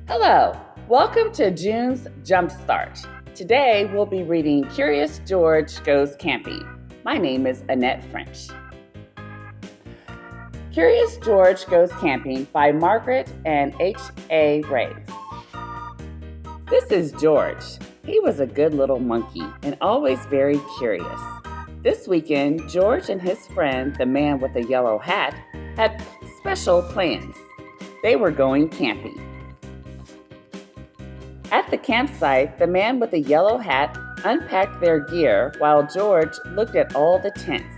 Hello, welcome to June's JumpstART. Today we'll be reading Curious George Goes Camping. My name is Annette French. Curious George Goes Camping by Margaret and H.A. Rays. This is George. He was a good little monkey and always very curious. This weekend, George and his friend, the man with the yellow hat, had special plans. They were going camping. At the campsite, the man with the yellow hat unpacked their gear while George looked at all the tents.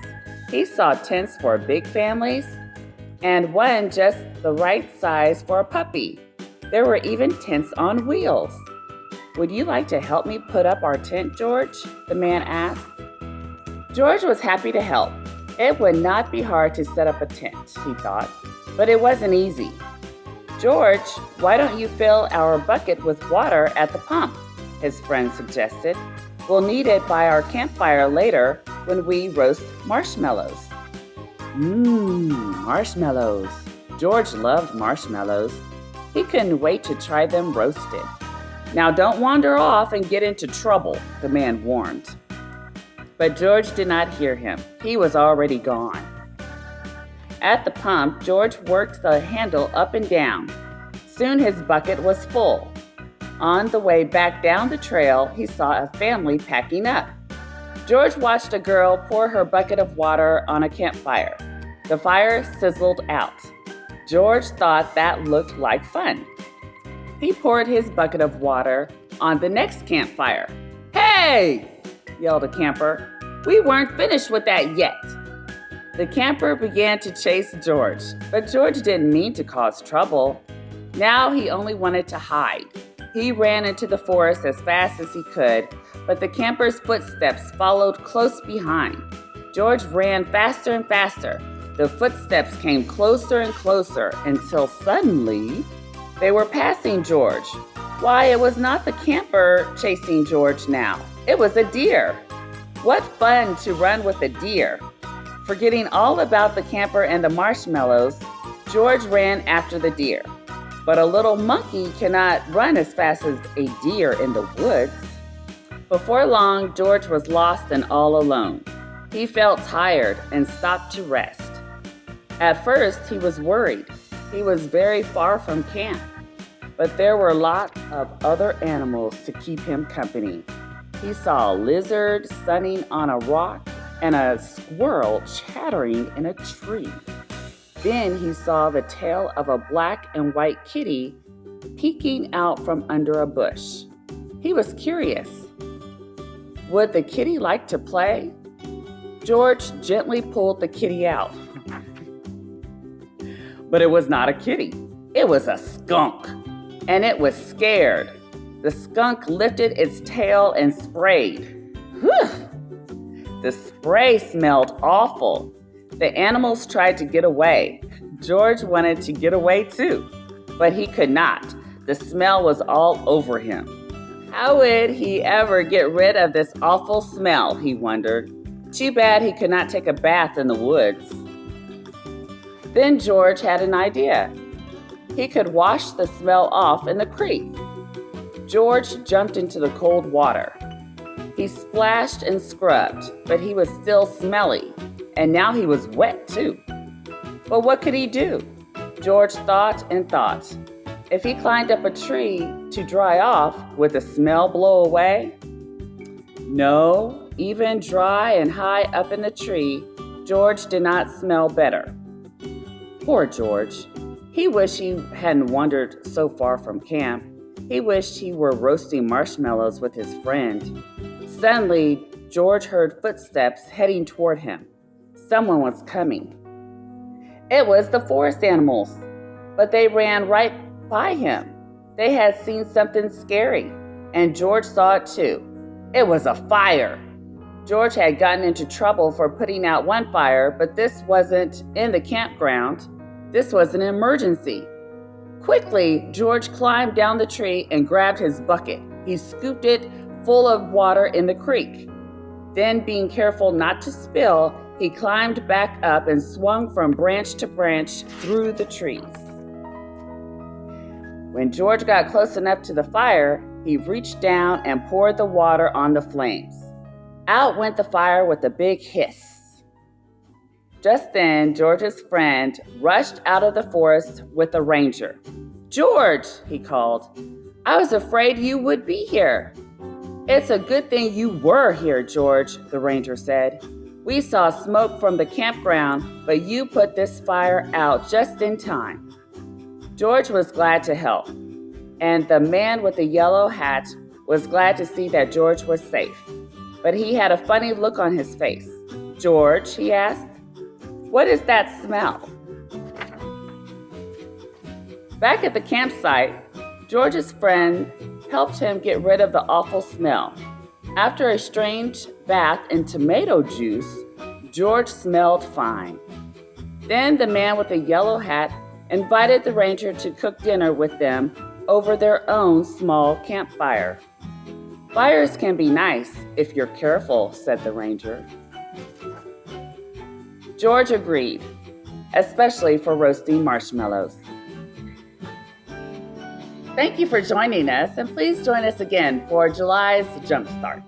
He saw tents for big families and one just the right size for a puppy. There were even tents on wheels. "Would you like to help me put up our tent, George?" the man asked. George was happy to help. It would not be hard to set up a tent, he thought, but it wasn't easy. "George, why don't you fill our bucket with water at the pump?" his friend suggested. "We'll need it by our campfire later when we roast marshmallows." Marshmallows. George loved marshmallows. He couldn't wait to try them roasted. "Now don't wander off and get into trouble," the man warned. But George did not hear him. He was already gone. At the pump, George worked the handle up and down. Soon his bucket was full. On the way back down the trail, he saw a family packing up. George watched a girl pour her bucket of water on a campfire. The fire sizzled out. George thought that looked like fun. He poured his bucket of water on the next campfire. "Hey!" yelled a camper. "We weren't finished with that yet." The camper began to chase George, but George didn't mean to cause trouble. Now he only wanted to hide. He ran into the forest as fast as he could, but the camper's footsteps followed close behind. George ran faster and faster. The footsteps came closer and closer until suddenly they were passing George. Why, it was not the camper chasing George now. It was a deer. What fun to run with a deer. Forgetting all about the camper and the marshmallows, George ran after the deer. But a little monkey cannot run as fast as a deer in the woods. Before long, George was lost and all alone. He felt tired and stopped to rest. At first, he was worried. He was very far from camp, but there were lots of other animals to keep him company. He saw a lizard sunning on a rock and a squirrel chattering in a tree. Then he saw the tail of a black and white kitty peeking out from under a bush. He was curious. Would the kitty like to play? George gently pulled the kitty out. But it was not a kitty. It was a skunk, and it was scared. The skunk lifted its tail and sprayed. Whew! The spray smelled awful. The animals tried to get away. George wanted to get away too, but he could not. The smell was all over him. How would he ever get rid of this awful smell, he wondered. Too bad he could not take a bath in the woods. Then George had an idea. He could wash the smell off in the creek. George jumped into the cold water. He splashed and scrubbed, but he was still smelly, and now he was wet too. But what could he do? George thought and thought. If he climbed up a tree to dry off, would the smell blow away? No, even dry and high up in the tree, George did not smell better. Poor George. He wished he hadn't wandered so far from camp. He wished he were roasting marshmallows with his friend. Suddenly, George heard footsteps heading toward him. Someone was coming. It was the forest animals, but they ran right by him. They had seen something scary, and George saw it too. It was a fire. George had gotten into trouble for putting out one fire, but this wasn't in the campground. This was an emergency. Quickly, George climbed down the tree and grabbed his bucket. He scooped it full of water in the creek. Then, being careful not to spill, he climbed back up and swung from branch to branch through the trees. When George got close enough to the fire, he reached down and poured the water on the flames. Out went the fire with a big hiss. Just then, George's friend rushed out of the forest with a ranger. "George," he called, "I was afraid you would be here." "It's a good thing you were here, George," the ranger said. "We saw smoke from the campground, but you put this fire out just in time." George was glad to help, and the man with the yellow hat was glad to see that George was safe. But he had a funny look on his face. "George," he asked, "what is that smell?" Back at the campsite, George's friend helped him get rid of the awful smell. After a strange bath in tomato juice, George smelled fine. Then the man with the yellow hat invited the ranger to cook dinner with them over their own small campfire. "Fires can be nice if you're careful," said the ranger. George agreed, especially for roasting marshmallows. Thank you for joining us, and please join us again for July's Jumpstart.